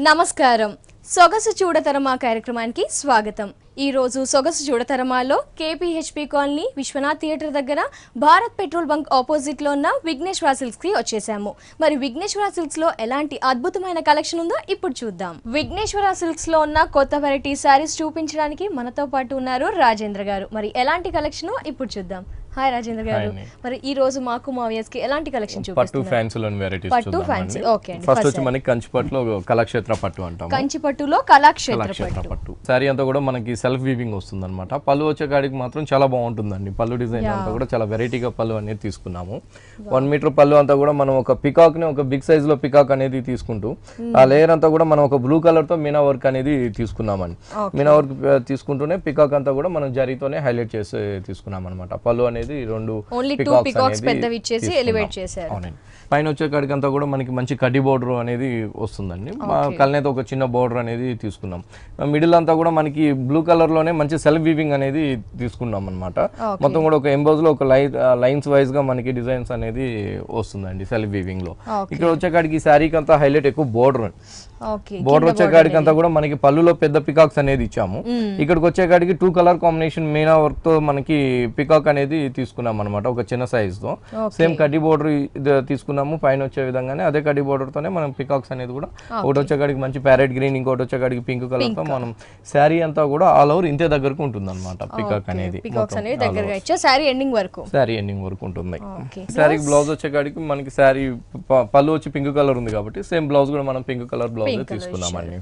నమస్కారం. సొగసు చూడతరమా కార్యక్రమానికి స్వాగతం. ఈ రోజు సొగసు చూడతరమాలో కేపీహెచ్పీ కాలనీ విశ్వనాథ్ థియేటర్ దగ్గర భారత్ పెట్రోల్ బంక్ ఆపోజిట్ లో ఉన్న విఘ్నేశ్వర సిల్క్స్ కి వచ్చేసాము. మరి విఘ్నేశ్వర సిల్క్స్ లో ఎలాంటి అద్భుతమైన కలెక్షన్ ఉందో ఇప్పుడు చూద్దాం. విఘ్నేశ్వర సిల్క్స్ లో ఉన్న కొత్త వెరైటీ సారీస్ చూపించడానికి మనతో పాటు ఉన్నారు రాజేంద్ర గారు. మరి ఎలాంటి కలెక్షన్ ఇప్పుడు చూద్దాం. హాయ్ రాజేంద్ర గారు. మరి ఈ రోజు మాకు మా వ్యూయర్స్ కి ఎలాంటి కలెక్షన్ చూపిస్తున్నారు? పట్టు ఫ్యాన్సీలోని వెరైటీస్ పట్టు చూద్దాం. ఫ్యాన్సీ. ఓకే అండి. ఫస్ట్ వచ్చి మనకి కంచిపట్టులో కళాక్షేత్ర పట్టు అంటాము. కంచిపట్టులో కళాక్షేత్ర పట్టు. సారీ అంతా కూడా మనకి సెల్ఫ్ వీవింగ్ వస్తుందన్నమాట. పళ్ళు వచ్చే కాడికి మాత్రం చాలా బాగుంటుందండి. పళ్ళు డిజైన్ అంతా కూడా చాలా వెరైటీగా పళ్ళు అనేది తీసుకున్నాము. 1 మీటర్ పళ్ళు అంతా కూడా మనం ఒక పికాక్ ని ఒక బిగ్ సైజ్ లో పికాక్ అనేది తీసుకుంటూ ఆ లేయర్ అంతా కూడా మనం ఒక బ్లూ కలర్ తో మీనా వర్క్ అనేది తీసుకున్నామండి. మీనా వర్క్ తీసుకుంటూనే పికాక్ అంతా కూడా మనం జరీతోనే హైలైట్ చేసి తీసుకున్నాం అనమాట. పళ్ళు అనేది రెండు పికాక్స్ పెద్దవి ఇచ్చేసి ఎలివేట్ చేశారు. పైన వచ్చే కాడికి అంతా కూడా మనకి మంచి కడ్డీ బోర్డర్ అనేది వస్తుందండి. కళ్ళనైతే ఒక చిన్న బోర్డర్ అనేది తీసుకున్నాం. మిడిల్ అంతా కూడా మనకి బ్లూ కలర్ లోనే మంచి సెల్ఫ్ వీవింగ్ అనేది తీసుకున్నాం అనమాట. మొత్తం కూడా ఒక ఎంబోజ్ లో ఒక లైన్స్ వైజ్ గా మనకి డిజైన్స్ అనేది వస్తుందండి సెల్ఫ్ వీవింగ్ లో. ఇక్కడ వచ్చే కాడికి శారీకి అంతా హైలైట్ ఎక్కువ బోర్డర్ వచ్చే కాడికి అంతా కూడా మనకి పళ్ళులో పెద్ద పికాక్స్ అనేది ఇచ్చాము. ఇక్కడికి వచ్చే కాడికి 2 కలర్ కాంబినేషన్ మీనా వర్క్ తో మనకి పికాక్ అనేది తీసుకున్నాం అనమాట. ఒక చిన్న సైజ్ తో సేమ్ కడ్డీ బోర్డర్ తీసుకున్నాము. పైన వచ్చే విధంగానే అదే కడ్డీ బోర్డర్ తోనే మనం పికాక్స్ అనేది కూడా ఒకటి వచ్చే కాడికి మంచి ప్యారెట్ గ్రీన్, ఇంకోటి వచ్చే కాడికి పింక్ కలర్ తో మనం శారీ అంతా కూడా ఆల్ ఓవర్ ఇంతే దగ్గరకు ఉంటుంది అనమాట. పికాక్ అనేది శారీ ఎండింగ్ వరకు ఉంటుంది. శారీకి బ్లౌజ్ వచ్చే కాడికి మనకి శారీ పళ్ళు వచ్చి పింక్ కలర్ ఉంది కాబట్టి సేమ్ బ్లౌజ్ కూడా మనం పింక్ కలర్ బ్లౌజ్ తీసుకున్నామండి.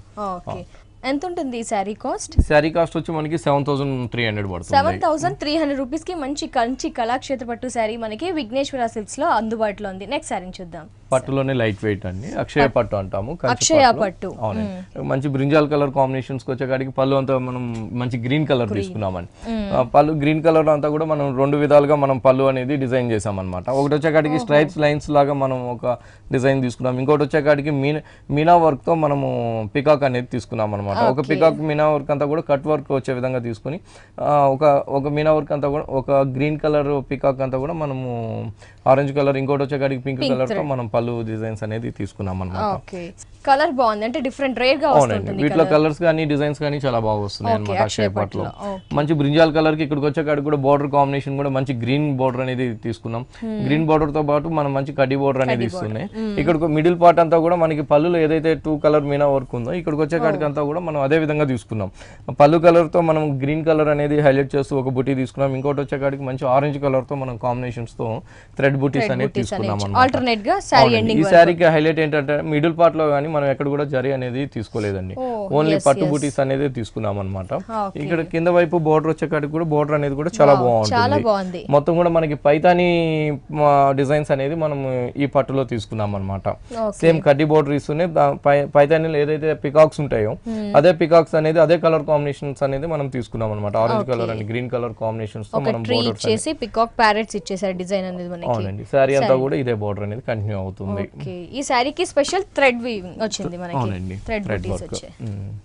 ఎంత ఉంటుంది శారీ కాస్ట్? శారీ కాస్ట్ వచ్చి మనకి 7300 పడుతుంది. 7300 రూపీస్ కి మంచి కంచి కళాక్షేత్ర పట్టు శారీ మనకి విఘ్నేశ్వర సిల్క్స్ లో అందుబాటులో ఉంది. నెక్స్ట్ శారీ చూద్దాం. పట్టులోనే లైట్ వెయిట్ అండి, అక్షయ పట్టు అంటాము. అక్షయ పట్టు మంచి బ్రింజాల్ కలర్ కాంబినేషన్స్ కి వచ్చే కాడికి పళ్ళు అంతా మనం మంచి గ్రీన్ కలర్ తీసుకున్నామండి. పళ్ళు గ్రీన్ కలర్ అంతా కూడా మనం 2 విధాలుగా మనం పళ్ళు అనేది డిజైన్ చేసాం అనమాట. ఒకటి వచ్చే కాడికి స్ట్రైప్స్ లైన్స్ లాగా మనం ఒక డిజైన్ తీసుకున్నాం. ఇంకోటి వచ్చే కాడికి మీనా వర్క్ తో మనము పికాక్ అనేది తీసుకున్నాం అనమాట. ఒక పికాక్ మీనా వర్క్ అంతా కూడా కట్ వర్క్ వచ్చే విధంగా తీసుకుని ఒక మీనా వర్క్ అంతా కూడా ఒక గ్రీన్ కలర్ పికాక్ అంతా కూడా మనము ఆరెంజ్ కలర్, ఇంకోటి వచ్చే కాడికి పింక్ కలర్ తో మనం పళ్ళు డిజైన్స్ అనేది తీసుకున్నాం అనమాట. కలర్ బాగుంది, అంటే డిఫరెంట్ రేర్ గా వస్తుంది. వీటిలో కలర్స్ కానీ డిజైన్స్ కానీ చాలా బాగా వస్తున్నాయి అనమాట. అక్షయ పట్టులో మంచి బ్రింజాల్ కలర్ కి ఇక్కడికి వచ్చే కాడికి కూడా బోర్డర్ కాంబినేషన్ కూడా మంచి గ్రీన్ బోర్డర్ అనేది తీసుకున్నాం. గ్రీన్ బోర్డర్ తో పాటు మనం మంచి కడ్డీ బోర్డర్ అనేది ఇస్తున్నాయి. ఇక్కడ మిడిల్ పార్ట్ అంతా కూడా మనకి పళ్ళులో ఏదైతే 2 కలర్ మీనా వర్క్ ఉందో ఇక్కడికి వచ్చే కాడికి అంతా కూడా మనం అదే విధంగా తీసుకున్నాం. పళ్ళు కలర్ తో మనం గ్రీన్ కలర్ అనేది హైలైట్ చేస్తూ ఒక బుటీ తీసుకున్నాం. ఇంకోటి వచ్చే కాడికి మంచి ఆరెంజ్ కలర్ తో మనం కాంబినేషన్స్ తో థ్రెడ్ బుటీస్ అనేది తీసుకున్నాం అన్నమాట. ఈ శారీకి హైలైట్ ఏంటంటే మిడిల్ పార్ట్ లో కానీ మనం ఎక్కడ కూడా జరీ అనేది తీసుకోలేదండి. ఓన్లీ పట్టు బుటీస్ అనేది తీసుకున్నాం అనమాట. ఇక్కడ కింద వైపు బోర్డర్ వచ్చే కాడికి కూడా బోర్డర్ అనేది కూడా చాలా బాగుంటుంది. మొత్తం కూడా మనకి పైతాని డిజైన్స్ అనేది మనం ఈ పట్టులో తీసుకున్నాం అనమాట. సేమ్ కడ్డీ బోర్డర్ ఇస్తూనే పైతానీలో ఏదైతే పికాక్స్ ఉంటాయో అదే పికాక్స్ అనేది అదే కలర్ కాంబినేషన్స్ అనేది మనం తీసుకున్నాం అనమాట. Orange colour and green colour combinations తో మనం బోర్డర్ చేసి పికాక్ ప్యారెట్స్ ఇచ్చేసారు డిజైన్ అనేది మనకి. అవునండి, సారీ అంతా కూడా ఇదే బోర్డర్ అనేది కంటిన్యూ అవుతుంది. ఈ సారీకి స్పెషల్ థ్రెడ్ వీవింగ్ వచ్చింది మనకి. థ్రెడ్ బుటీస్ వచ్చాయి.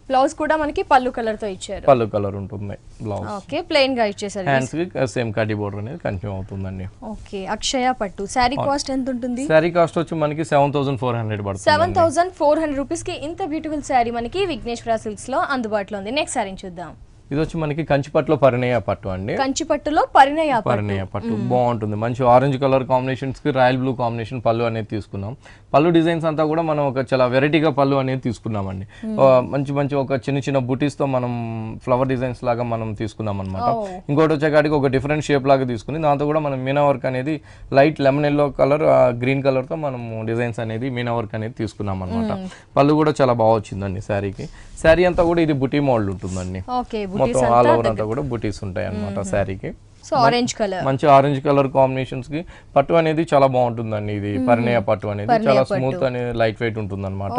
బ్లౌజ్ కూడా మనకి పళ్ళు కలర్ తో ఇచ్చారు. పళ్ళు కలర్ ఉంటుంది బ్లౌజ్. ఓకే, ప్లెయిన్ గా ఇచ్చేసారు. హ్యాండ్స్ కి సేమ్ కడ్డీ బోర్డర్ అనేది కంటిన్యూ అవుతుందండి. ఓకే, అక్షయ పట్టు సారీ కాస్ట్ ఎంత ఉంటుంది? సారీ కాస్ట్ వచ్చి మనకి 7400 పడుతుంది. 7400 రూపీస్ కి ఇంత బ్యూటిఫుల్ సారీ మనకి విఘ్నేశ్వర సిల్క్స్ లో అందుబాటులో ఉంది. నెక్స్ట్ సారీ చూద్దాం. ఇది వచ్చి మనకి కంచిపట్టులో పరిణయ పట్టు అండి. కంచిపట్టులో పరిణయ పట్టు బాగుంటుంది. మంచి ఆరెంజ్ కలర్ కాంబినేషన్స్ కి రాయల్ బ్లూ కాంబినేషన్ పళ్ళు అనేది తీసుకున్నాం. పళ్ళు డిజైన్స్ అంతా కూడా మనం ఒక చాలా వెరైటీగా పళ్ళు అనేది తీసుకున్నామండి. మంచి ఒక చిన్న బుటీస్ తో మనం ఫ్లవర్ డిజైన్స్ లాగా మనం తీసుకున్నాం అనమాట. ఇంకోటి వచ్చే కాడికి ఒక డిఫరెంట్ షేప్ లాగా తీసుకుని దాంతో కూడా మనం మీనా వర్క్ అనేది light lemon yellow colour, green colour తో మనం డిజైన్స్ అనేది మీనా వర్క్ అనేది తీసుకున్నాం అనమాట. పళ్ళు కూడా చాలా బాగా వచ్చిందండి శారీకి. శారీ అంతా కూడా ఇది బుటీ మోడల్ ఉంటుందండి. మొత్తం ఆల్ ఓవర్ అంతా కూడా బుటీస్ ఉంటాయి అన్నమాట శారీకి. ఆరెంజ్ కలర్ మంచి ఆరెంజ్ కలర్ కాంబినేషన్స్ కి పట్టు అనేది చాలా బాగుంటుందండి. ఇది పరిణయ పట్టు అనేది చాలా స్మూత్ అనేది లైట్ వెయిట్ ఉంటుంది అనమాట.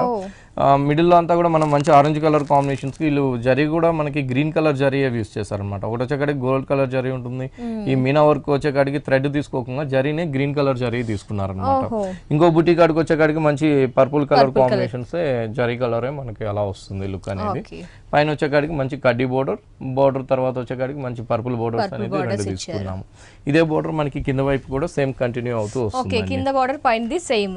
మిడిల్ లో అంతా కూడా మనం మంచి ఆరెంజ్ కలర్ కాంబినేషన్స్ కి వీళ్ళు జరీ కూడా మనకి గ్రీన్ కలర్ జరీ యూస్ చేస్తారు అనమాట. ఒకటి వచ్చేకాడికి గోల్డ్ కలర్ జరీ ఉంటుంది. ఈ మీనా వర్క్ వచ్చేకాడికి థ్రెడ్ తీసుకోకుండా జరీని గ్రీన్ కలర్ జరీ తీసుకున్నారు అనమాట. ఇంకో బుటీ కాడికి వచ్చేకాడికి మంచి పర్పుల్ కలర్ కాంబినేషన్స్ జరీ కలరే మనకి అలా వస్తుంది లుక్ అనేది. పైన వచ్చేకాడికి మంచి కడ్డీ బోర్డర్ తర్వాత వచ్చేకాడికి మంచి పర్పుల్ బోర్డర్స్ అనేది తీసుకున్నాము. ఇదే బోర్డర్ మనకి కింద వైపు కూడా సేమ్ కంటిన్యూ అవుతూ వస్తుంది. కింద బోర్డర్ పైనది సేమ్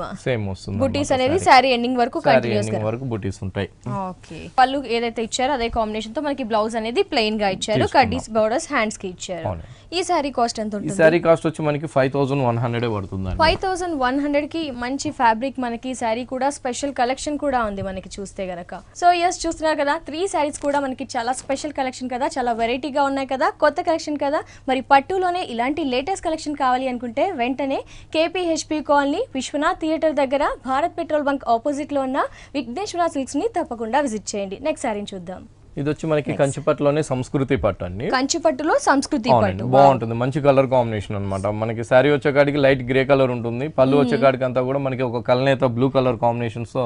వస్తుంది. బుటీస్ అనేది సారీ ఎండింగ్ వరకు కంటిన్యూస్ గా వరకు బుటీస్ ఉంటాయి. ఓకే, పళ్ళు ఏదైతే ఇచ్చారో అదే కాంబినేషన్ తో మనకి బ్లౌజ్ అనేది ప్లెయిన్ గా ఇచ్చారు, కడ్డీస్ బోర్డర్స్ హ్యాండ్స్ కి ఇచ్చారు. ఈ సారీ కాస్ట్ ఎంత ఉంటుంది? ఈ సారీ కాస్ట్ వచ్చి మనకి 5100 పడుతుంది. 5100 కి మంచి ఫ్యాబ్రిక్, మనకి సారీ కూడా స్పెషల్ కలెక్షన్ కూడా ఉంది మనకి చూస్తే గనక. సో ఎస్, చూస్తున్నారు కదా 3 సారీస్ కూడా మనకి చాలా స్పెషల్ కలెక్షన్ కదా, చాలా వెరైటీగా ఉన్నాయి కదా, కొత్త కలెక్షన్ కదా. మరి పట్టులోనే ఇలాంటి లేటెస్ట్ కలెక్షన్ కావాలి అనుకుంటే వెంటనే కేపీహెచ్పీ కాలనీ విశ్వనాథ్ థియేటర్ దగ్గర భారత్ పెట్రోల్ బంక్ ఆపోజిట్ లో ఉన్న విఘ్నేశ్వర సిల్క్స్ ని తప్పకుండా విజిట్ చేయండి. నెక్స్ట్ సారీని చూద్దాం. ఇది వచ్చి మనకి కంచిపట్టులోనే సంస్కృతి పట్టు అండి. కంచిపట్టులో సంస్కృతి పట్టు బాగుంటుంది, మంచి కలర్ కాంబినేషన్ అన్నమాట. మనకి శారీ వచ్చేకాడికి లైట్ గ్రే కలర్ ఉంటుంది, పళ్ళు వచ్చేకాడికి అంతా కూడా మనకి ఒక కలనేత బ్లూ కలర్ కాంబినేషన్స్ తో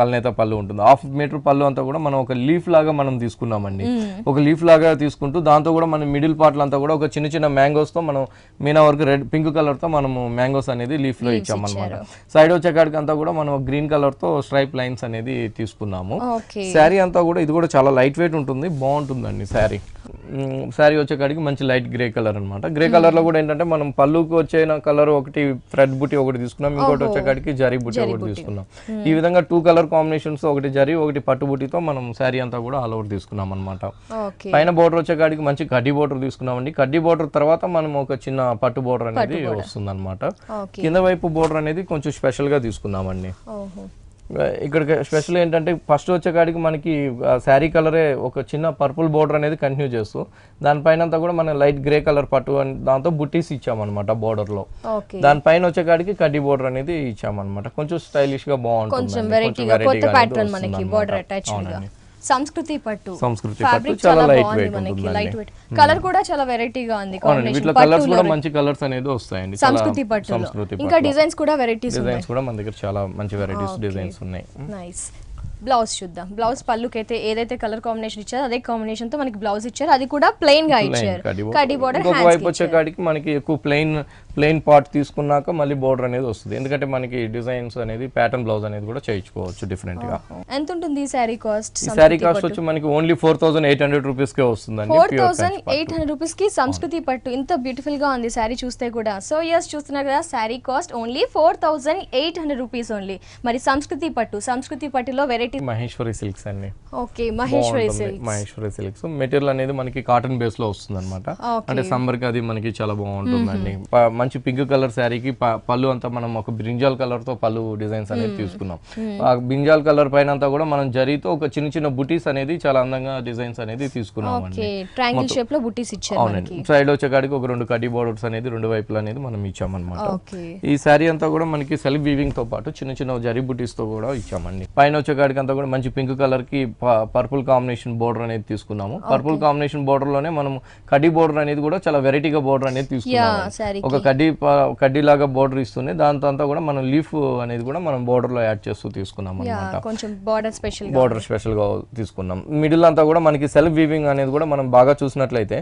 కలనేత పళ్ళు ఉంటుంది. 1/2 మీటర్ పళ్ళు అంతా కూడా మనం ఒక లీఫ్ లాగా మనం తీసుకున్నామండి. ఒక లీఫ్ లాగా తీసుకుంటూ దాంతో కూడా మనం మిడిల్ పార్ట్ అంతా కూడా ఒక చిన్న చిన్న మ్యాంగోస్ తో మనం Meena work red pink colour తో మనము మ్యాంగోస్ అనేది లీఫ్ లో ఇచ్చాం అనమాట. సైడ్ వచ్చేకాడికి అంతా కూడా మనం గ్రీన్ కలర్ తో స్ట్రైప్ లైన్స్ అనేది తీసుకున్నాము. శారీ అంతా కూడా ఇది కూడా చాలా లైట్ వెయిట్ ఉంటుంది, బాగుంటుందండి శారీ. శారీ వచ్చేకాడికి మంచి లైట్ గ్రే కలర్ అనమాట. గ్రే కలర్ లో కూడా ఏంటంటే మనం పళ్ళుకి వచ్చే కలర్ ఒకటి థ్రెడ్ బుట్టి ఒకటి తీసుకున్నాం, ఇంకోటి వచ్చేకాడికి జరీ బుట్టి ఒకటి తీసుకున్నాం. ఈ విధంగా 2 కలర్ కాంబినేషన్స్, ఒకటి జరీ ఒకటి పట్టు బుట్టితో మనం శారీ అంతా కూడా ఆల్ ఓవర్ తీసుకున్నాం అనమాట. పైన బోర్డర్ వచ్చేకాడికి మంచి కడ్డీ బోర్డర్ తీసుకున్నామండి. కడ్డీ బోర్డర్ తర్వాత మనం ఒక చిన్న పట్టు బోర్డర్ అనేది వస్తుంది అనమాట. కింద వైపు బోర్డర్ అనేది కొంచెం స్పెషల్ గా తీసుకున్నామండి. ఇక్కడ స్పెషల్ ఏంటంటే ఫస్ట్ వచ్చేకాడికి మనకి శారీ కలరే ఒక చిన్న పర్పుల్ బోర్డర్ అనేది కంటిన్యూ చేస్తూ దానిపైన అంతా కూడా మనం లైట్ గ్రే కలర్ పట్టు దాంతో బుట్టీస్ ఇచ్చామన్నమాట బోర్డర్ లో. దానిపైన వచ్చేకాడికి కడ్డీ బోర్డర్ అనేది ఇచ్చామన్నమాట. కొంచెం స్టైలిష్ గా బాగుంటుంది. సంస్కృతి పట్టు చాలా లైట్ వెయిట్ ఉంటుంది. కలర్ కూడా చాలా వెరైటీగా ఉంది. వీటిలో కలర్స్ కూడా మంచి కలర్స్ అనేది వస్తాయండి. సంస్కృతి పట్టు ఇంకా డిజైన్స్ కూడా మన దగ్గర చాలా మంచి వెరైటీస్ డిజైన్స్ ఉన్నాయి. నైస్. బ్లౌజ్ చూద్దాం. బ్లౌజ్ పళ్ళుకైతే ఏదైతే కలర్ కాంబినేషన్ ఇచ్చారో అదే కాంబినేషన్ తో మనకి బ్లౌజ్ ఇచ్చారు, అది కూడా ప్లెయిన్ గా ఇచ్చారు. కడ్డీ బోర్డర్ ఇంకొక వైపు వచ్చేకాడికి మనకి ఎక్కువ ప్లెయిన్ పార్ట్ తీసుకున్నాక మళ్ళీ బోర్డర్ అనేది వస్తుంది, ఎందుకంటే మనకి డిజైన్స్ అనేది ప్యాటర్న్ బ్లౌజ్ అనేది కూడా చేయించుకోవచ్చు డిఫరెంట్ గా. ఎంత ఉంటుంది ఈ సారీ కాస్ట్? ఈ సారీ కాస్ట్ వచ్చి మనకి ఓన్లీ 4800 రూపీస్ కే వస్తుందండి. 4800 రూపీస్ కి సంస్కృతి పట్టు ఇంత బ్యూటిఫుల్ గా ఉంది సారీ చూస్తే కూడా. సో ఎస్, చూస్తున్నారు కదా sorry cost only 4800 rupees only. మరి సంస్కృతి పట్టులో వెరైటీ మహేశ్వరి సిల్క్స్ అండి. ఓకే, మహేశ్వరి సిల్క్స్ మెటీరియల్ అనేది మనకి కాటన్ బేస్ లో వస్తుంది అనమాట. అంటే సమ్మర్ కి అది మనకి చాలా బాగుంటుందండి. మంచి పింక్ కలర్ శారీకి పళ్ళు అంతా మనం ఒక బ్రింజాల్ కలర్ తో పళ్ళు డిజైన్స్ అనేది తీసుకున్నాం. ఆ బ్రింజాల్ కలర్ పైన అంతా కూడా మనం జరీతో ఒక చిన్న చిన్న బుటీస్ అనేది చాలా అందంగా డిజైన్స్ అనేది తీసుకున్నాం అండి. ట్రయాంగిల్ షేప్ లో బుటీస్ ఇచ్చారు. అవునండి. సైడ్ వచ్చేకాడికి ఒక 2 కడ్డీ బోర్డర్స్ అనేది 2 వైపులు అనేది మనం ఇచ్చామన్నమాట. ఈ శారీ అంతా కూడా మనకి సెల్ఫ్ వీవింగ్ తో పాటు చిన్న చిన్న జరీ బుటీస్ తో కూడా ఇచ్చామండి. పైన వచ్చేకాడికి అంతా కూడా మంచి పింక్ కలర్ కి పర్పుల్ కాంబినేషన్ బోర్డర్ అనేది తీసుకున్నాము. పర్పుల్ కాంబినేషన్ బోర్డర్ లోనే మనం కడ్డీ బోర్డర్ అనేది కూడా చాలా వెరైటీగా బోర్డర్ అనేది తీసుకున్నాము. ఒక కడ్డీ లాగా బోర్డర్ ఇస్తూనే దాంతో అంతా కూడా మనం లీఫ్ అనేది కూడా మనం బోర్డర్ లో యాడ్ చేస్తూ తీసుకున్నాం అన్నమాట. కొంచెం బోర్డర్ స్పెషల్ గా తీసుకున్నాం. మిడిల్ అంతా కూడా మనకి సెల్ఫ్ వీవింగ్ అనేది కూడా మనం బాగా చూసినట్లయితే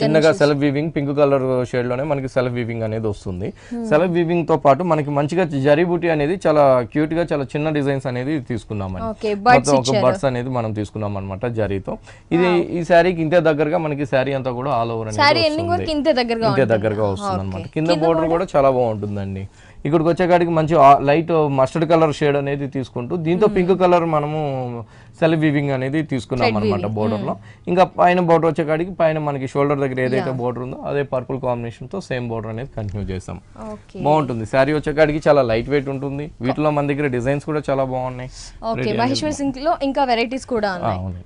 చిన్నగా self weaving pink colour shade లోనే మనకి సెల్ఫ్ వీవింగ్ అనేది వస్తుంది. సెల్ఫ్ వీవింగ్ తో పాటు మనకి మంచిగా జరీ బూటీ అనేది చాలా క్యూట్ గా చాలా చిన్న డిజైన్స్ అనేది తీసుకున్నామండి. ఒక బర్డ్స్ అనేది మనం తీసుకున్నాం అనమాట జరీతో. ఇది ఈ శారీకి ఇంతే దగ్గరగా మనకి శారీ అంతా కూడా ఆల్ ఓవర్ అనేది ఇంతే దగ్గరగా వస్తుంది అనమాట. కింద బోర్డర్ కూడా చాలా బాగుంటుందండి. ఇక్కడికి వచ్చేకాడికి మంచి లైట్ మస్టర్డ్ కలర్ షేడ్ అనేది తీసుకుంటూ దీంతో పింక్ కలర్ మనము సెల్ఫ్ వీవింగ్ అనేది తీసుకున్నాం అనమాట బోర్డర్ లో. ఇంకా పైన బోర్డర్ వచ్చేకాడికి పైన మనకి షోల్డర్ దగ్గర ఏదైతే బోర్డర్ ఉందో అదే పర్పుల్ కాంబినేషన్ తో సేమ్ బోర్డర్ అనేది కంటిన్యూ చేసాం. బాగుంటుంది శారీ వచ్చేకాడికి చాలా లైట్ వెయిట్ ఉంటుంది. వీటిలో మన దగ్గర డిజైన్స్ కూడా చాలా బాగున్నాయి. మహేశ్వరి సిల్క్ లో ఇంకా వెరైటీస్ కూడా ఉన్నాయి.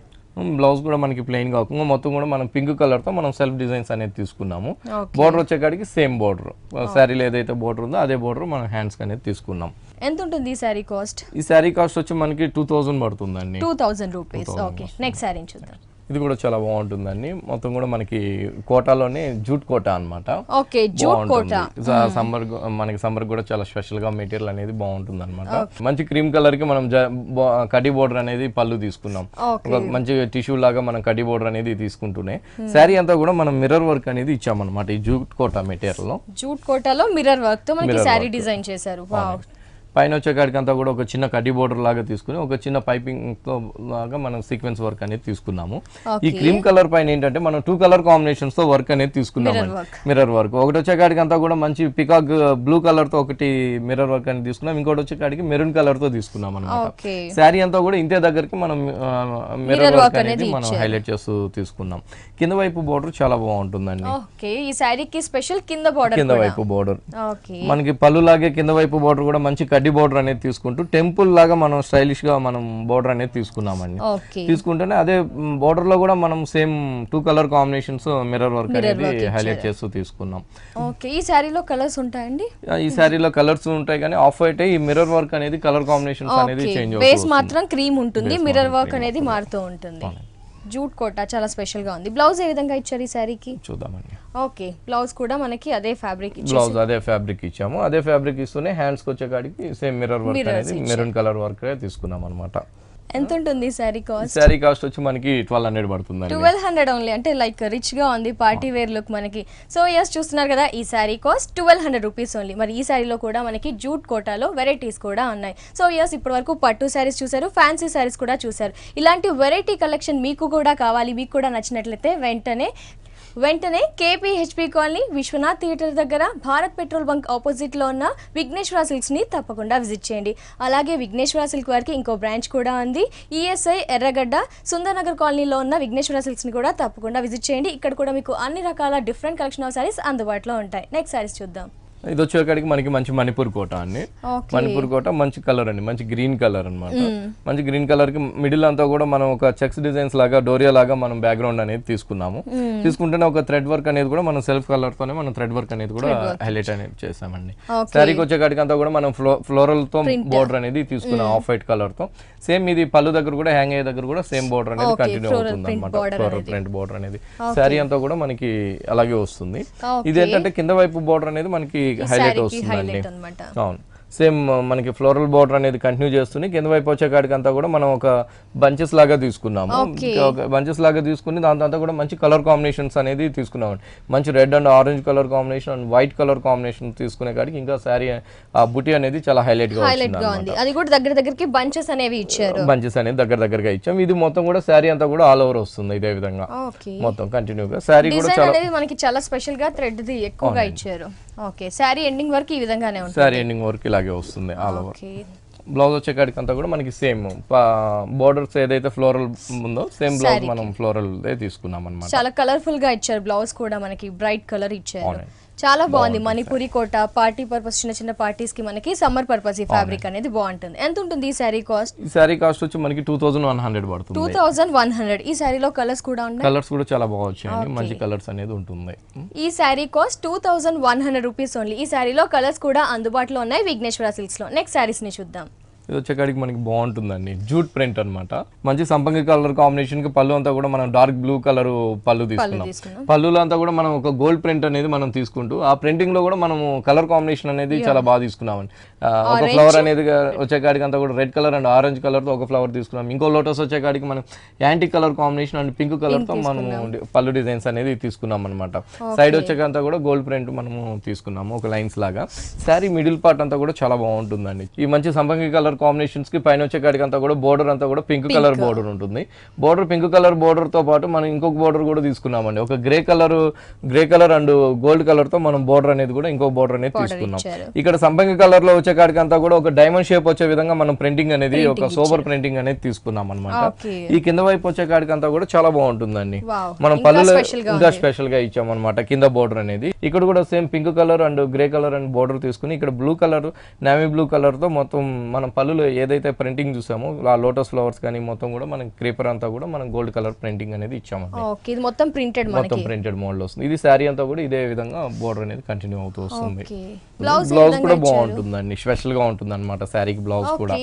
బ్లౌజ్ కూడా మనకి ప్లెయిన్ కాకుండా మొత్తం కూడా మనం పింక్ కలర్ తో మనం సెల్ఫ్ డిజైన్స్ అనేది తీసుకున్నాము. బోర్డర్ వచ్చేకాడికి సేమ్ బోర్డర్, శారీలో ఏదైతే బోర్డర్ ఉందో అదే బోర్డర్ మనం హ్యాండ్స్ అనేది తీసుకున్నాం. ఎంత ఉంటుంది ఈ సారీ కాస్ట్? ఈ సారీ కాస్ట్ వచ్చి మనకి 2000 పడుతుందండి. 2000 రూపీస్. ఓకే, నెక్స్ట్ సారీ చూద్దాం. ఇది కూడా చాలా బాగుంటుందండి. మొత్తం కూడా మనకి కోటాలోనే జూట్ కోట అన్నమాట. ఓకే, జూట్ కోట. సమ్మర్ మనకి సమ్మర్ కూడా చాలా స్పెషల్ గా మెటీరియల్ అనేది బాగుంటుంది అనమాట. మంచి క్రీమ్ కలర్ కి మనం కడ్డీ బోర్డర్ అనేది పళ్ళు తీసుకున్నాం. మంచి టిష్యూ లాగా మనం కడ్డీ బోర్డర్ అనేది తీసుకుంటూనే శారీ అంతా కూడా మనం మిర్రర్ వర్క్ అనేది ఇచ్చామన్నమాట. ఈ జూట్ కోట మెటీరియల్ లో, జూట్ కోటలో మిర్రర్ వర్క్ తో మనకి శారీ డిజైన్ చేశారు. పైన వచ్చేకాడికి అంతా కూడా ఒక చిన్న కడ్డీ బోర్డర్ లాగా తీసుకుని ఒక చిన్న పైపింగ్ తో లాగా మనం సీక్వెన్స్ వర్క్ అనేది తీసుకున్నాము. ఈ క్రీమ్ కలర్ పైన ఏంటంటే మనం 2 కలర్ కాంబినేషన్స్ తో వర్క్ అనేది తీసుకున్నాము. మిర్రర్ వర్క్ ఒకటి వచ్చేకాడికి అంతా కూడా మంచి పికాక్ బ్లూ కలర్ తో ఒకటి మిర్రర్ వర్క్ అనేది తీసుకున్నాం. ఇంకోటి వచ్చేకాడికి మెరూన్ కలర్ తో తీసుకున్నాం అన్నమాట. శారీ అంతా కూడా ఇంతే దగ్గరికి మనం మిర్రర్ వర్క్ అనేది మనం హైలైట్ చేస్తూ తీసుకున్నాం. కింద వైపు బోర్డర్ చాలా బాగుంటుందండి. ఈ శారీకి స్పెషల్ కింద వైపు బోర్డర్ మనకి పళ్ళు లాగే కింద వైపు బోర్డర్ కూడా మంచి కడ్డీ బోర్డర్ అనేది తీసుకుంటూ టెంపుల్ లాగా మనం స్టైలిష్ గా మనం బోర్డర్ అనేది తీసుకున్నామండి. తీసుకుంటేనే అదే బోర్డర్ లో కూడా మనం same 2 colour combinations mirror work అనేది హైలైట్ చేస్తూ తీసుకున్నాం. ఈ శారీలో కలర్స్ ఉంటాయండి? ఈ శారీలో కలర్స్ ఉంటాయి కానీ ఆఫ్ వైట్ ఈ మిర్రర్ వర్క్ అనేది కలర్ కాంబినేషన్స్ అనేది చేంజ్ అవుతుంది. బేస్ మాత్రం క్రీమ్ ఉంటుంది, మిర్రర్ వర్క్ అనేది మారుతూ ఉంటుంది. జూట్ కోట చాలా స్పెషల్ గా ఉంది. బ్లౌజ్ ఏ విధంగా ఇచ్చారు ఈ శారీకి? చూద్దామండి. ఓకే, బ్లౌజ్ కూడా మనకి అదే ఫ్యాబ్రిక్ బ్లౌజ్ అదే ఫ్యాబ్రిక్ ఇచ్చాము. అదే ఫ్యాబ్రిక్ ఇస్తూనే హ్యాండ్స్ కి వచ్చేకాడికి సేమ్ మిర్రర్ వర్క్ అనేది మెరూన్ కలర్ వర్క్ తీసుకున్నాం అన్నమాట. ఎంత ఉంటుంది శారీ కాస్ట్? శారీ కాస్ట్ వచ్చి మనకి 1200 పడుతుంది. 1200 ఓన్లీ, అంటే లైక్ రిచ్ గా ఉంది, పార్టీ వేర్ లుక్ మనకి. సో ఎస్, చూస్తున్నారు కదా, ఈ శారీ కాస్ట్ 1200 రూపీస్ ఓన్లీ. మరి ఈ శారీలో కూడా మనకి జూట్ కోటాలో వెరైటీస్ కూడా ఉన్నాయి. సో ఎస్, ఇప్పటి వరకు పట్టు శారీస్ చూసారు, ఫ్యాన్సీ శారీస్ కూడా చూసారు. ఇలాంటి వెరైటీ కలెక్షన్ మీకు కూడా కావాలి, మీకు కూడా నచ్చినట్లయితే వెంటనే కేపీహెచ్పీ కాలనీ విశ్వనాథ్ థియేటర్ దగ్గర భారత్ పెట్రోల్ బంక్ ఆపోజిట్ లో ఉన్న విఘ్నేశ్వర సిల్క్స్ ని తప్పకుండా విజిట్ చేయండి. అలాగే విఘ్నేశ్వర సిల్క్ వారికి ఇంకో బ్రాంచ్ కూడా ఉంది, ఈఎస్ఐ ఎర్రగడ్డ సుందరనగర్ కాలనీలో ఉన్న విఘ్నేశ్వర సిల్క్స్ ని కూడా తప్పకుండా విజిట్ చేయండి. ఇక్కడ కూడా మీకు అన్ని రకాల డిఫరెంట్ కలెక్షన్ ఆఫ్ సారీస్ అందుబాటులో ఉంటాయి. నెక్స్ట్ సారీస్ చూద్దాం. ఇది వచ్చేకాడికి మనకి మంచి మణిపూర్ కోట అండి. మణిపూర్ కోట మంచి కలర్ అండి, మంచి గ్రీన్ కలర్ అన్నమాట. మంచి గ్రీన్ కలర్ కి మిడిల్ అంతా కూడా మనం ఒక చెక్స్ డిజైన్స్ లాగా డోరియా లాగా మనం బ్యాక్గ్రౌండ్ అనేది తీసుకున్నాము. తీసుకుంటేనే ఒక థ్రెడ్ వర్క్ అనేది కూడా మనం సెల్ఫ్ కలర్ తోనే మనం థ్రెడ్ వర్క్ అనేది కూడా హైలైట్ అనేది చేసామండి. శారీకి వచ్చేకాడికి అంతా కూడా మనం ఫ్లోరల్ తో బోర్డర్ అనేది తీసుకున్నాం ఆఫ్ వైట్ కలర్ తో. సేమ్ ఇది పళ్ళు దగ్గర కూడా హ్యాంగ్ అయ్యే దగ్గర కూడా సేమ్ బోర్డర్ అనేది కంటిన్యూ అవుతుంది అనమాట. ఫ్లోరల్ ప్రింట్ బోర్డర్ అనేది శారీ అంతా కూడా మనకి అలాగే వస్తుంది. ఇది ఏంటంటే కింద వైపు బోర్డర్ అనేది మనకి హైలైట్ వస్తుందండి. అవును, సేమ్ మనకి ఫ్లోరల్ బోర్డర్ అనేది కంటిన్యూ చేస్తుంది. కింద వైపు వచ్చేకాడికి అంతా కూడా మనం ఒక బంచెస్ లాగా తీసుకున్నాము. బంచెస్ లాగా తీసుకుని దాంతో కూడా మంచి కలర్ కాంబినేషన్స్ అనేది తీసుకున్నాము. మంచి red and orange colour combination and white colour combination తీసుకునే కాడికి ఇంకా శారీ ఆ బుటీ అనేది చాలా హైలైట్ గా ఉంది. అది కూడా దగ్గరికి బంచెస్ అనేవి ఇచ్చారు. బంచెస్ అనేది దగ్గరగా ఇచ్చాం. ఇది మొత్తం కూడా శారీ అంతా కూడా ఆల్ ఓవర్ వస్తుంది ఇదే విధంగా మొత్తం కంటిన్యూగా. శారీ కూడా మనకి చాలా స్పెషల్ గా థ్రెడ్ ది ఎక్కువగా ఇచ్చారు. ఓకే, శారీ ఎండింగ్ వరకు ఈ విధంగానే ఉంటుంది. శారీ ఎండింగ్ వరకు ఇలాగే వస్తుంది ఆల్ ఓవర్. బ్లౌజ్ వచ్చేకాడికి అంతా కూడా మనకి సేమ్ బోర్డర్స్ ఏదైతే ఫ్లోరల్ ఉందో సేమ్ బ్లౌజ్ మనం ఫ్లోరల్ తీసుకున్నాం అన్నమాట. చాలా కలర్ఫుల్ గా ఇచ్చారు. బ్లౌజ్ కూడా మనకి బ్రైట్ కలర్ ఇచ్చారు. చాలా బాగుంది. మణిపూరి కోట పార్టీ పర్పస్, చిన్న పార్టీస్ కి మనకి సమ్మర్ పర్పస్ ఈ ఫ్యాబ్రిక్ అనేది బాగుంటుంది. ఎంత ఉంటుంది ఈ శారీ కాస్ట్? ఈ శారీ కాస్ట్ వచ్చి మనకి 2100 పడుతుంది. 2100. ఈ శారీలో కలర్స్ కూడా ఉన్నాయి. కలర్స్ కూడా చాలా బాగా వచ్చాయండి, మంచి కలర్స్ అనేది ఉంటుంది. ఈ శారీ కాస్ట్ 2100 రూపీస్ ఓన్లీ. ఈ శారీలో కలర్స్ కూడా అందుబాటులో ఉన్నాయి విఘ్నేశ్వర సిల్క్స్ లో. నెక్స్ట్ శారీస్ ని చూద్దాం. ఇది వచ్చేకాడికి మనకి బాగుంటుందండి, జూట్ ప్రింట్ అన్నమాట. మంచి సంపంగి కలర్ కాంబినేషన్ కి పళ్ళు అంతా కూడా మనం డార్క్ బ్లూ కలర్ పళ్ళు తీసుకున్నాం. పళ్ళులో అంతా కూడా మనం ఒక గోల్డ్ ప్రింట్ అనేది మనం తీసుకుంటూ ఆ ప్రింటింగ్ లో కూడా మనము కలర్ కాంబినేషన్ అనేది చాలా బాగా తీసుకున్నామండి. ఒక ఫ్లవర్ అనేది వచ్చేకాడికి అంతా కూడా red colour and orange colour తో ఒక ఫ్లవర్ తీసుకున్నాం. ఇంకో లోటస్ వచ్చేకాడికి మనం anti colour combination and pink colour తో మనము పళ్ళు డిజైన్స్ అనేది తీసుకున్నాం అనమాట. సైడ్ వచ్చేకంతా కూడా గోల్డ్ ప్రింట్ మనము తీసుకున్నాము ఒక లైన్స్ లాగా. శారీ మిడిల్ పార్ట్ అంతా కూడా చాలా బాగుంటుందండి. ఈ మంచి సంపంగి కలర్ కాంబినేషన్స్ కి పైన వచ్చేకాడికి అంతా కూడా బోర్డర్ అంతా కూడా పింక్ కలర్ బోర్డర్ ఉంటుంది. బోర్డర్ పింక్ కలర్ బోర్డర్ తో పాటు మనం ఇంకొక బోర్డర్ కూడా తీసుకున్నామండి. ఒక grey colour and gold colour తో మనం బోర్డర్ అనేది కూడా ఇంకొక బోర్డర్ అనేది తీసుకున్నాం. ఇక్కడ సంపంగి కలర్ లో వచ్చేకాడికి అంతా కూడా ఒక డైమండ్ షేప్ వచ్చే విధంగా మనం ప్రింటింగ్ అనేది ఒక సోబర్ ప్రింటింగ్ అనేది తీసుకున్నాం అనమాట. ఈ కింద వైపు వచ్చేకాడికి అంతా కూడా చాలా బాగుంటుందండి. మనం పళ్ళులో ఇంకా స్పెషల్ గా ఇచ్చామన్నమాట కింద బోర్డర్ అనేది. ఇక్కడ కూడా same pink colour and grey colour and border తీసుకుని ఇక్కడ blue colour navy blue colour తో మొత్తం మనం పళ్ళులో ఏదైతే ప్రింటింగ్ చూసామో ఆ లోటస్ ఫ్లవర్స్ కానీ మొత్తం కూడా మనం క్రీపర్ అంతా కూడా మనం గోల్డ్ కలర్ ప్రింటింగ్ అనేది ఇచ్చామండి. మొత్తం ప్రింటెడ్ మోడల్ వస్తుంది. ఇది శారీ అంతా కూడా ఇదే విధంగా బోర్డర్ అనేది కంటిన్యూ అవుతూ వస్తుంది. బ్లౌజ్ కూడా బాగుంటుందండి, స్పెషల్ గా ఉంటుంది అనమాట. శారీకి బ్లౌజ్ కూడా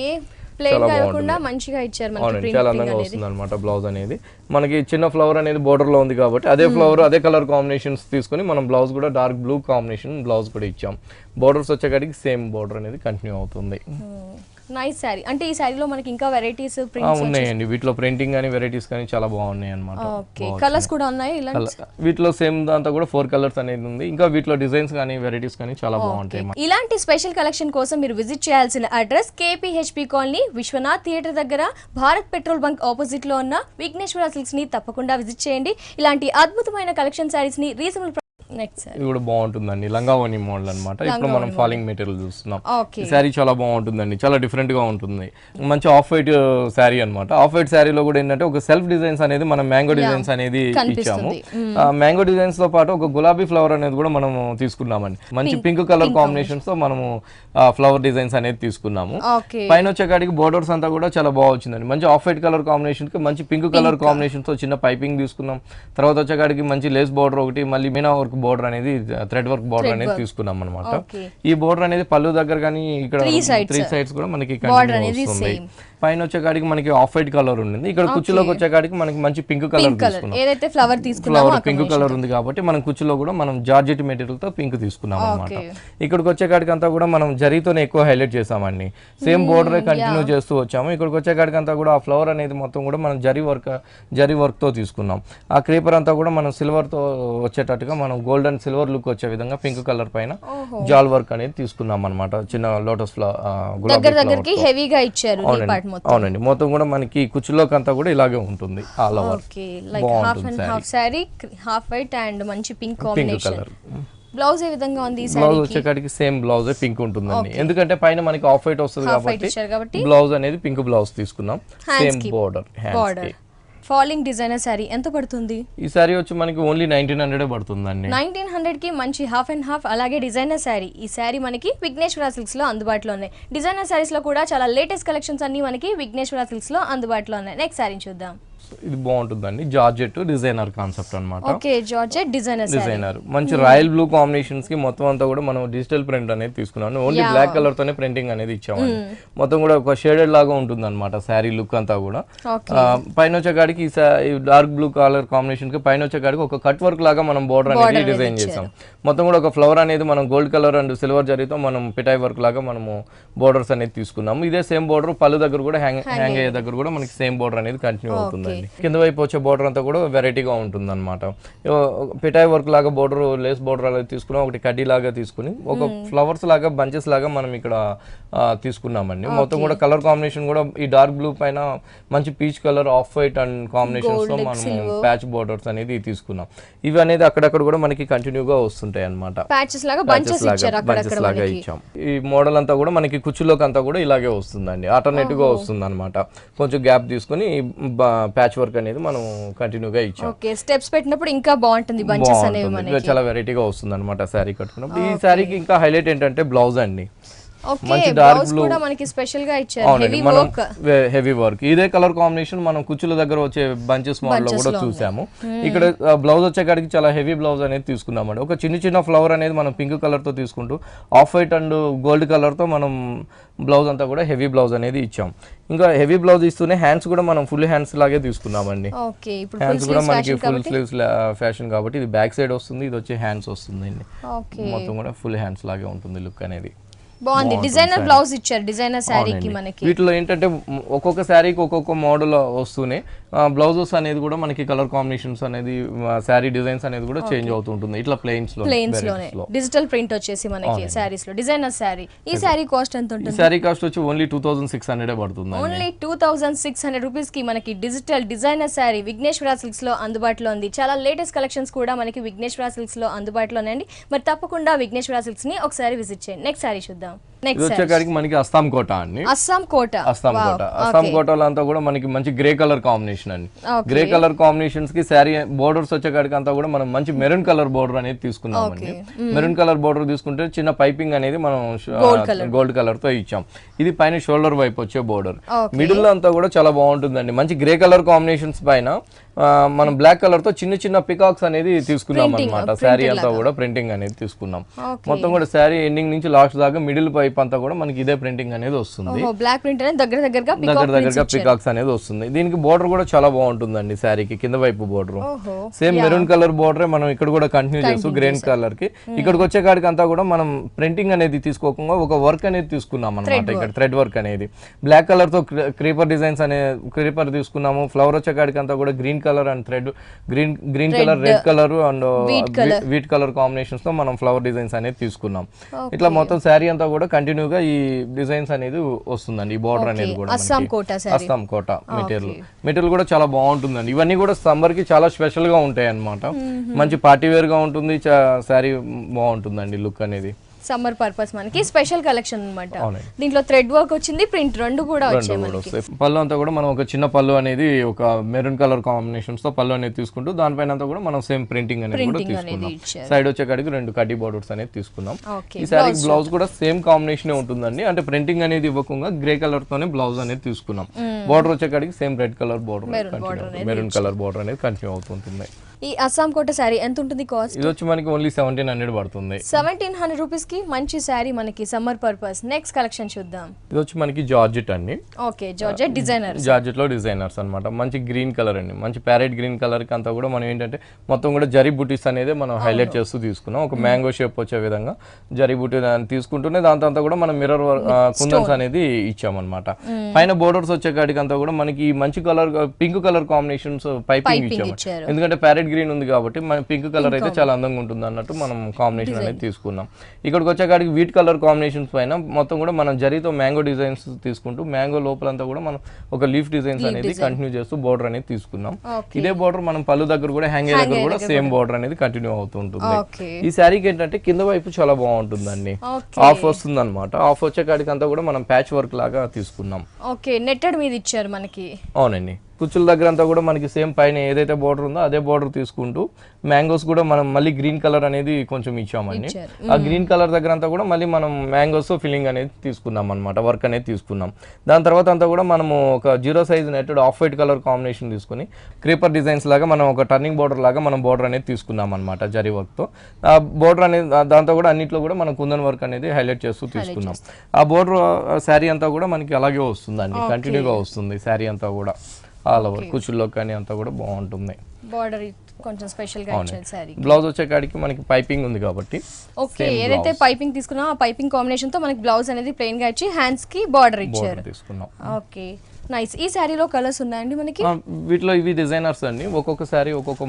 చాలా బాగుంటుంది, చాలా అందంగా వస్తుంది అనమాట. బ్లౌజ్ అనేది మనకి చిన్న ఫ్లవర్ అనేది బోర్డర్ లో ఉంది కాబట్టి అదే ఫ్లవర్ అదే కలర్ కాంబినేషన్స్ తీసుకుని మనం బ్లౌజ్ కూడా డార్క్ బ్లూ కాంబినేషన్ బ్లౌజ్ కూడా ఇచ్చాం. బోర్డర్స్ వచ్చేకాడికి సేమ్ బోర్డర్ అనేది కంటిన్యూ అవుతుంది. నైస్ శారీ. అంటే ఈ శారీలో మనకి ఇంకా వెరైటీస్ ప్రింట్స్ ఉన్నాయండి, వీటిలో ప్రింటింగ్ కానీ వెరైటీస్ కానీ చాలా బాగున్నాయి అనమాట. ఓకే, కలర్స్ కూడా ఉన్నాయి ఇలాంటి. వీటిలో సేమ్ దాంతో కూడా 4 కలర్స్ అనేది ఉంది. ఇంకా వీటిలో డిజైన్స్ కానీ వెరైటీస్ కానీ చాలా బాగుంటాయి. ఇలాంటి స్పెషల్ కలెక్షన్ కోసం మీరు విజిట్ చేయాల్సిన address KPHP colony, Vishwanath theatre దగ్గర, భారత్ పెట్రోల్ బంక్ ఆపోజిట్ లో ఉన్న విఘ్నేశ్వర సిల్క్స్ ని తప్పకుండా విజిట్ చేయండి. ఇలాంటి అద్భుతమైన కలెక్షన్ శారీస్ ని రీజనబుల్. నెక్స్ట్ ఇది కూడా బాగుంటుందండి, లంగావోని మోడల్ అనమాట. ఇప్పుడు మనం ఫాలింగ్ మెటీరియల్ చూస్తున్నాం. ఓకే, ఈ శారీ చాలా బాగుంటుందండి, చాలా డిఫరెంట్ గా ఉంటుంది. మంచి ఆఫ్ వైట్ శారీ అనమాట. ఆఫ్ వైట్ శారీలో కూడా ఏంటంటే ఒక సెల్ఫ్ డిజైన్స్ అనేది మనం మ్యాంగో డిజైన్స్ అనేది ఇచ్చాము. మ్యాంగో డిజైన్స్ తో పాటు ఒక గులాబీ ఫ్లవర్ అనేది కూడా మనం తీసుకున్నామండి. మంచి పింక్ కలర్ కాంబినేషన్స్ తో మనము ఫ్లవర్ డిజైన్స్ అనేది తీసుకున్నాము. పైన వచ్చేకాడికి బోర్డర్స్ అంతా కూడా చాలా బాగా వచ్చిందండి. మంచి ఆఫ్ వైట్ కలర్ కాంబినేషన్ కి మంచి పింక్ కలర్ కాంబినేషన్ తో చిన్న పైపింగ్ తీసుకున్నాం. తర్వాత వచ్చేకాడికి మంచి లేస్ బోర్డర్ ఒకటి, మళ్ళీ మీనా వర్క్ బోర్డర్ అనేది, థ్రెడ్ వర్క్ బోర్డర్ అనేది తీసుకున్నాం అనమాట. ఈ బోర్డర్ అనేది పళ్ళు దగ్గర కానీ ఇక్కడ 3 సైడ్స్ కూడా మనకి వస్తుంది. పైన వచ్చేకాడికి మనకి ఆఫ్ వైట్ కలర్ ఉంది. ఇక్కడ కుచ్చులోకి వచ్చేకాడికి మనకి మంచి పింక్ కలర్ తీసుకున్నాం. ఏదైతే ఫ్లవర్ పింక్ కలర్ ఉంది కాబట్టి మనం కుచ్చులో కూడా మనం జార్జెట్ మెటీరియల్ తో పింక్ తీసుకున్నాం అనమాట. ఇక్కడికి వచ్చేకాడికి అంతా కూడా మనం జరీతోనే ఎక్కువ హైలైట్ చేసామండి. సేమ్ బోర్డర్ కంటిన్యూ చేస్తూ వచ్చాము. ఇక్కడికి వచ్చేకాడికి అంతా కూడా ఆ ఫ్లవర్ అనేది మొత్తం కూడా మనం జరీ వర్క్ తో తీసుకున్నాం. ఆ క్రీపర్ అంతా కూడా మనం సిల్వర్ తో వచ్చేటట్టుగా మనం గోల్డెన్ సిల్వర్ లుక్ వచ్చే విధంగా పింక్ కలర్ పైన జాల్ వర్క్ అనేది తీసుకున్నాం అనమాట. చిన్న లోటస్ దగ్గరికి హెవీగా ఇచ్చారు. అవునండి, మొత్తం కూడా మనకి కుచ్చులోకి అంతా కూడా ఇలాగే ఉంటుంది. All over half sorry, half white and మంచి పింక్ కలర్. బ్లౌజ్ ఏ విధంగా ఉంది? బ్లౌజ్ వచ్చేకాడికి సేమ్ బ్లౌజ్ పింక్ ఉంటుందండి. ఎందుకంటే పైన మనకి ఆఫ్ వైట్ వస్తుంది కాబట్టి బ్లౌజ్ అనేది పింక్ బ్లౌజ్ తీసుకున్నాం. Same border. Falling designer sorry ఎంత పడుతుంది? ఈ సారీ వచ్చి మనకి ఓన్లీ 1900 పడుతుందండి. 1900 కి మంచి హాఫ్ అండ్ హాఫ్ అలాగే డిజైనర్ సారీ. ఈ సారీ మనకి విఘ్నేశ్వర సిల్క్స్ లో అందుబాటులో ఉన్నాయి. డిజైనర్ సారీస్ లో కూడా చాలా లేటెస్ట్ కలెక్షన్స్ అన్ని మనకి విఘ్నేశ్వర సిల్క్స్ లో అందుబాటులో ఉన్నాయి. నెక్స్ట్ సారీ చూద్దాం. ఇది బాగుంటుందండి, జార్జెట్ డిజైనర్ కాన్సెప్ట్ అన్నమాట. ఓకే, జార్జెట్ డిజైనర్ మంచి రాయల్ బ్లూ కాంబినేషన్స్ కి మొత్తం అంతా కూడా మనం డిజిటల్ ప్రింట్ అనేది తీసుకున్నాను. ఓన్లీ బ్లాక్ కలర్ తోనే ప్రింటింగ్ అనేది ఇచ్చామండి. మొత్తం కూడా ఒక షేడెడ్ లాగా ఉంటుంది అనమాట శారీ లుక్ అంతా కూడా. పైన వచ్చేకాడికి ఈ డార్క్ బ్లూ కలర్ కాంబినేషన్ కి పైన వచ్చేకాడికి ఒక కట్ వర్క్ లాగా మనం బోర్డర్ అనేది డిజైన్ చేసాం. మొత్తం కూడా ఒక ఫ్లవర్ అనేది మనం గోల్డ్ కలర్ అండ్ సిల్వర్ జరీతో మనం పిటాయ్ వర్క్ లాగా మనము బోర్డర్స్ అనేది తీసుకున్నాము. ఇదే సేమ్ బోర్డర్ పళ్ళు దగ్గర కూడా హ్యాంగ్ అయ్యే దగ్గర కూడా మనకి సేమ్ బోర్డర్ అనేది కంటిన్యూ అవుతుంది. కింద వైపు వచ్చే బోర్డర్ అంతా కూడా వెరైటీగా ఉంటుంది అనమాట. పిటాయ్ వర్క్ లాగా బోర్డర్, లేస్ బోర్డర్ అలాగే తీసుకున్నాం. ఒకటి కడ్డీ లాగా తీసుకుని ఒక ఫ్లవర్స్ లాగా బంచెస్ లాగా మనం ఇక్కడ తీసుకున్నామండి. మొత్తం కూడా కలర్ కాంబినేషన్ కూడా ఈ డార్క్ బ్లూ పైన మంచి peach colour, off white and combinations తో మనం ప్యాచ్ బోర్డర్స్ అనేది తీసుకున్నాం. ఇవి అనేది అక్కడక్కడ కూడా మనకి కంటిన్యూగా వస్తుంటాయి అనమాట. బంచెస్ లాగా ఇచ్చాం. ఈ మోడల్ అంతా కూడా మనకి కుచ్చులోకి అంతా కూడా ఇలాగే వస్తుందండి. ఆల్టర్నేటివ్ గా వస్తుంది అనమాట. కొంచెం గ్యాప్ తీసుకుని ప్యాచ్ వర్క్ అనేది మనం కంటిన్యూగా ఇచ్చాం. ఓకే, స్టెప్స్ పెట్టినప్పుడు ఇంకా బాగుంటుంది. బంచెస్ అనేవి మనకి చాలా వెరైటీగా వస్తుంది అనమాట శారీ కట్టుకున్నప్పుడు. ఈ శారీకి ఇంకా హైలైట్ ఏంటంటే బ్లౌజ్ అండి. మంచి డార్క్ బ్లూ కూడా మనకి స్పెషల్ గా ఇచ్చారు. Heavy work. ఇదే కలర్ కాంబినేషన్ మనం కుచ్చుల దగ్గర వచ్చే బంచెస్ మోడల్ లో కూడా చూసాము. ఇక్కడ బ్లౌజ్ వచ్చేకాడికి చాలా హెవీ బ్లౌజ్ అనేది తీసుకున్నామండి. ఒక చిన్న చిన్న ఫ్లవర్ అనేది మనం పింక్ కలర్ తో తీసుకుంటూ off white and gold colour తో మనం బ్లౌజ్ అంతా కూడా హెవీ బ్లౌజ్ అనేది ఇచ్చాం. ఇంకా హెవీ బ్లౌజ్ ఇస్తూనే హ్యాండ్స్ కూడా మనం ఫుల్ హ్యాండ్స్ లాగే తీసుకున్నామండి. హ్యాండ్స్ కూడా మనకి ఫుల్ స్లీవ్స్ ఫ్యాషన్ కాబట్టి ఇది బ్యాక్ సైడ్ వస్తుంది, ఇది వచ్చి హ్యాండ్స్ వస్తుందండి. మొత్తం కూడా ఫుల్ హ్యాండ్స్ లాగే ఉంటుంది లుక్ అనేది. బాగుంది. డిజైనర్ బ్లౌజ్ ఇచ్చారు డిజైనర్ శారీకి మనకి. వీటిలో ఏంటంటే ఒక్కొక్క శారీకి ఒక్కొక్క మోడల్ వస్తూనే బ్లౌజెస్ అనేది కూడా మనకి కలర్ కాంబినేషన్స్ అనేది శారీ డిజైన్స్ అనేది కూడా చేంజ్ అవుతుంటుంది. ఇట్లా ప్లెయిన్స్ లోనే డిజిటల్ ప్రింట్ వచ్చేసి మనకి శారీస్ లో డిజైనర్ శారీ. ఈ శారీ కాస్ట్ ఎంత ఉంటుంది? శారీ కాస్ట్ వచ్చి ఓన్లీ 2600 పడుతుంది. ఓన్లీ 2600 రూపీస్ కి మనకి డిజిటల్ డిజైనర్ శారీ విఘ్నేశ్వర సిల్క్స్ లో అందుబాటులో ఉంది. చాలా లేటెస్ట్ కలెక్షన్స్ కూడా మనకి విఘ్నేశ్వర సిల్క్స్ లో అందుబాటులో ఉన్నాయండి. మరి తప్పకుండా విఘ్నేశ్వర సిల్క్స్ ని ఒకసారి విజిట్ చేయండి. నెక్స్ట్ శారీ చూద్దాం. వచ్చేకాడికి మనకి అస్సాం కోట అండి. అస్సాం కోటలో అంతా కూడా మనకి మంచి గ్రే కలర్ కాంబినేషన్ అండి. గ్రే కలర్ కాంబినేషన్స్ కి శారీ బోర్డర్స్ వచ్చేకాడికి అంతా కూడా మనం మంచి మెరూన్ కలర్ బోర్డర్ అనేది తీసుకున్నాం అండి. మెరూన్ కలర్ బోర్డర్ తీసుకుంటే చిన్న పైపింగ్ అనేది మనం గోల్డ్ కలర్ తో ఇచ్చాం. ఇది పైన షోల్డర్ వైపు వచ్చే బోర్డర్. మిడిల్ లో అంతా కూడా చాలా బాగుంటుందండి. మంచి గ్రే కలర్ కాంబినేషన్స్ పైన మనం బ్లాక్ కలర్ తో చిన్న చిన్న పికాక్స్ అనేది తీసుకున్నాం అనమాట. శారీ అంతా కూడా ప్రింటింగ్ అనేది తీసుకున్నాం. మొత్తం కూడా శారీ ఎండింగ్ నుంచి లాస్ట్ దాకా మిడిల్ పై వైపు అంతా కూడా మనకి ఇదే ప్రింటింగ్ అనేది వస్తుంది. బ్లాక్ ప్రింట్ అనేది దగ్గరగా పికాక్స్ అనేది వస్తుంది. దీనికి బోర్డర్ కూడా చాలా బాగుంటుందండి శారీకి, కింద వైపు బోర్డర్ సేమ్ మెరూన్ కలర్ బోర్డరే మనం ఇక్కడ కూడా కంటిన్యూ చేస్తూ గ్రీన్ కలర్ కి ఇక్కడికి వచ్చే కాడికి అంతా కూడా మనం ప్రింటింగ్ అనేది తీసుకోకుండా ఒక వర్క్ అనేది తీసుకున్నాం అనమాట. ఇక్కడ థ్రెడ్ వర్క్ అనేది బ్లాక్ కలర్ తో క్రీపర్ డిజైన్స్ అనే క్రీపర్ తీసుకున్నాము. ఫ్లవర్ వచ్చే కాడికి అంతా కూడా green colour and thread green colour, red colour and wheat colour combinations తో మనం ఫ్లవర్ డిజైన్స్ అనేది తీసుకున్నాం. ఇట్లా మొత్తం శారీ అంతా కూడా కంటిన్యూగా ఈ డిజైన్స్ అనేది వస్తుందండి. ఈ బార్డర్ అనేది కూడా అస్సాం కోట మెటీరియల్ కూడా చాలా బాగుంటుందండి. ఇవన్నీ కూడా సమ్మర్ కి చాలా స్పెషల్ గా ఉంటాయి అన్నమాట. మంచి పార్టీ వేర్ గా ఉంటుంది, శారీ బాగుంటుందండి లుక్ అనేది. సమ్మర్ పర్పస్ మనకి స్పెషల్ కలెక్షన్ అన్నమాట. దీంట్లో థ్రెడ్ వర్క్ వచ్చింది, ప్రింట్ రెండు కూడా వచ్చాయి మనకి. పళ్ళు అంతా కూడా మనం ఒక చిన్న పళ్ళు అనేది ఒక మెరూన్ కలర్ కాంబినేషన్స్ తో పళ్ళు అనేది తీసుకుంటూ దానిపైన అంతా కూడా మనం సేమ్ ప్రింటింగ్ అనేది కూడా తీసుకున్నాం. సైడ్ వచ్చే కాడికి 2 కడ్డీ బార్డర్స్ అనేది తీసుకున్నాం. ఈ సారీ బ్లౌజ్ కూడా సేమ్ కాంబినేషన్ ఉంటుందండి. అంటే ప్రింటింగ్ అనేది ఇవ్వకుండా గ్రే కలర్ తోనే బ్లౌజ్ అనేది తీసుకున్నాం. బార్డర్ వచ్చే కాడికి same red colour border, maroon colour border అనేది కంటిన్యూ అవుతుంటుంది. ఈ అస్సాం కోట శారీ ఎంత ఉంటుంది కాస్ట్? ఇది వచ్చి మనకి ఓన్లీ 1700 పడుతుంది. 1700 రూపీస్ కి మంచి శారీ మనకి సమ్మర్ పర్పస్. నెక్స్ట్ కలెక్షన్ చూద్దాం. ఇది వచ్చి మనకి జార్జెట్ అండి. ఓకే, జార్జెట్ డిజైనర్స్, జార్జెట్ లో డిజైనర్స్ అన్నమాట. మంచి గ్రీన్ కలర్ అండి, మంచి ప్యారెట్ గ్రీన్ కలర్ కి అంతా కూడా మనం ఏంటంటే మొత్తం కూడా జరీ బుటీస్ అనేది మనం హైలైట్ చేస్తూ తీసుకున్నాం. ఒక మ్యాంగో షేప్ వచ్చే విధంగా జరీ బుటీ తీసుకుంటూనే దాంతో అంతా కూడా మనం మిర్రర్ కుందన్స్ అనేది ఇచ్చామన్నమాట. పైన బోర్డర్స్ వచ్చే కాడికి అంతా కూడా మనకి మంచి colour pink colour combinations piping ఇచ్చాము. ఎందుకంటే ప్యారెట్ గ్రీన్ ఉంది కాబట్టి మన పింక్ కలర్ అయితే చాలా అందంగా ఉంటుంది అన్నట్టు మనం కాంబినేషన్ అనేది తీసుకున్నాం. ఇక్కడికి వచ్చే కాడికి వీట్ కలర్ కాంబినేషన్స్ పైన మొత్తం కూడా మనం జరీతో మ్యాంగో డిజైన్స్ తీసుకుంటూ మ్యాంగో లోపలంతా కూడా మనం ఒక లీఫ్ డిజైన్స్ అనేది కంటిన్యూ చేస్తూ బోర్డర్ అనేది తీసుకున్నాం. ఇదే బోర్డర్ మనం పళ్ళు దగ్గర కూడా హ్యాంగ్ దగ్గర కూడా సేమ్ బోర్డర్ అనేది కంటిన్యూ అవుతుంటుంది. ఈ శారీకి ఏంటంటే కింద వైపు చాలా బాగుంటుందండి, ఆఫ్ వస్తుంది అనమాట. ఆఫ్ వచ్చే కాడికి అంతా కూడా మనం ప్యాచ్ వర్క్ లాగా తీసుకున్నాం. ఓకే, నెట్టెడ్ మీద ఇచ్చారు మనకి. అవునండి, కుచ్చుల దగ్గర అంతా కూడా మనకి సేమ్ పైన ఏదైతే బార్డర్ ఉందో అదే బార్డర్ తీసుకుంటూ మ్యాంగోస్ కూడా మనం మళ్ళీ గ్రీన్ కలర్ అనేది కొంచెం ఇచ్చామండి. ఆ గ్రీన్ కలర్ దగ్గర అంతా కూడా మళ్ళీ మనం మ్యాంగోస్ ఫిల్లింగ్ అనేది తీసుకున్నాం అనమాట, వర్క్ అనేది తీసుకున్నాం. దాని తర్వాత అంతా కూడా మనము ఒక 0 size netted off white colour combination తీసుకుని క్రీపర్ డిజైన్స్ లాగా మనం ఒక టర్నింగ్ బార్డర్ లాగా మనం బార్డర్ అనేది తీసుకున్నాం అనమాట జరీ వర్క్ తో. ఆ బార్డర్ అనేది దాంతో కూడా అన్నిట్లో కూడా మనం కుందన్ వర్క్ అనేది హైలైట్ చేస్తూ తీసుకున్నాం. ఆ బార్డర్ శారీ అంతా కూడా మనకి అలాగే వస్తుందండి, కంటిన్యూగా వస్తుంది శారీ అంతా కూడా. ఆల్ ఓవర్ కుచ్చుల్లో కానీ అంతా కూడా బాగుంటుంది. బార్డర్ కొంచెం స్పెషల్ గా ఇచ్చారు సారీ. బ్లౌజ్ వచ్చే కాడికి మనకి పైపింగ్ ఉంది కాబట్టి ఓకే, ఏదైతే పైపింగ్ తీసుకున్నా ఆ పైపింగ్ కాంబినేషన్ తో మనకి బ్లౌజ్ అనేది ప్లెయిన్ గా ఇచ్చి హ్యాండ్స్ కి బార్డర్ ఇచ్చారు. తీసుకున్నాం. Okay, nice. ఈ సారీలో కలర్స్ ఉన్నాయండి మనకి? వీటిలో ఇవి డిజైనర్స్ అండి, ఒక్కొక్క సారీ ఒక్కొక్క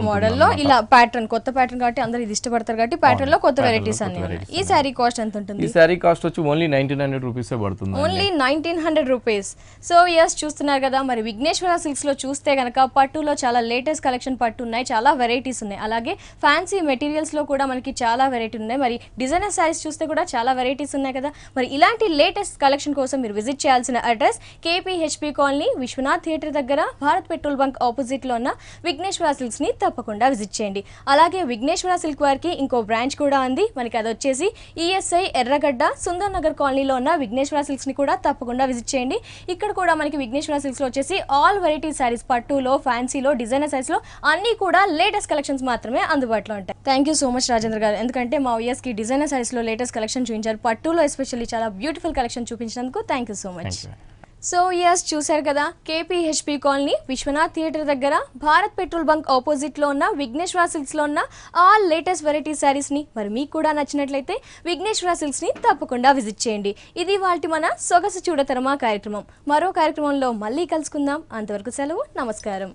మోడల్ లో ఇలా ప్యాటర్న్, కొత్త ప్యాటర్న్ కాబట్టి అందరూ ఇది ఇష్టపడతారు కాబట్టి ప్యాటర్న్ లో కొత్త వెరైటీస్ అన్ని ఉన్నాయి. ఈ సారీ కాస్ట్ ఎంత ఉంటుంది? ఈ సారీ కాస్ట్ వచ్చి ఓన్లీ 1900 రూపీస్ పడుతుంది. Only 1900 rupees. సో ఎస్, చూస్తున్నారు కదా, మరి విఘ్నేశ్వర సిల్క్స్ లో చూస్తే గనక పట్టులో చాలా లేటెస్ట్ కలెక్షన్ పట్టు ఉన్నాయి, చాలా వెరైటీస్ ఉన్నాయి. అలాగే ఫ్యాన్సీ మెటీరియల్స్ లో కూడా మనకి చాలా వెరైటీ ఉన్నాయి. మరి డిజైనర్ సారీస్ చూస్తే కూడా చాలా వెరైటీస్ ఉన్నాయి కదా. మరి ఇలాంటి లేటెస్ట్ కలెక్షన్ కోసం మీరు విజిట్ చేయాల్సిన address KPHP colony, Vishwanath theatre దగ్గర, భారత్ పెట్రోల్ బంక్ ఆపోజిట్ లో ఉన్న విఘ్నేశ్వర సిల్క్స్ ని తప్పకుండా విజిట్ చేయండి. అలాగే విఘ్నేశ్వర సిల్క్ వారికి ఇంకో బ్రాంచ్ కూడా ఉంది మనకి, అది వచ్చేసి ESI ఎర్రగడ్డ సుందర్ నగర్ కాలనీలో ఉన్న విఘ్నేశ్వర సిల్క్స్ ని కూడా తప్పకుండా విజిట్ చేయండి. ఇక్కడ కూడా మనకి విఘ్నేశ్వర సిల్క్స్ లో వచ్చేసి ఆల్ వెరైటీ సారీస్, పట్టులో, ఫ్యాన్సీలో, డిజైనర్ సారీస్ లో అన్ని కూడా లేటెస్ట్ కలెక్షన్స్ మాత్రమే అందుబాటులో ఉంటాయి. Thank you so much Rajendra గారు, ఎందుకంటే మా వ్యూయర్స్ కి డిజైనర్ సారీస్ లో లేటెస్ట్ కలెక్షన్ చూపించారు, పట్టులో ఎస్పెషల్లీ చాలా బ్యూటిఫుల్ కలెక్షన్ చూపించినందుకు thank you so much. So yes, చూశారు కదా, KPHP కాలనీ, విశ్వనాథ్ థియేటర్ దగ్గర, భారత్ పెట్రోల్ బంక్ ఆపోజిట్ లో ఉన్న విఘ్నేశ్వర సిల్క్స్ లో ఉన్న ఆల్ లేటెస్ట్ వెరైటీ సారీస్ ని మరి మీకు కూడా నచ్చినట్లయితే విఘ్నేశ్వర సిల్క్స్ ని తప్పకుండా విజిట్ చేయండి. ఇది వాల్టి మన సొగసు చూడతరమా కార్యక్రమం. మరో కార్యక్రమంలో మళ్ళీ కలుసుకుందాం. అంతవరకు సెలవు, నమస్కారం.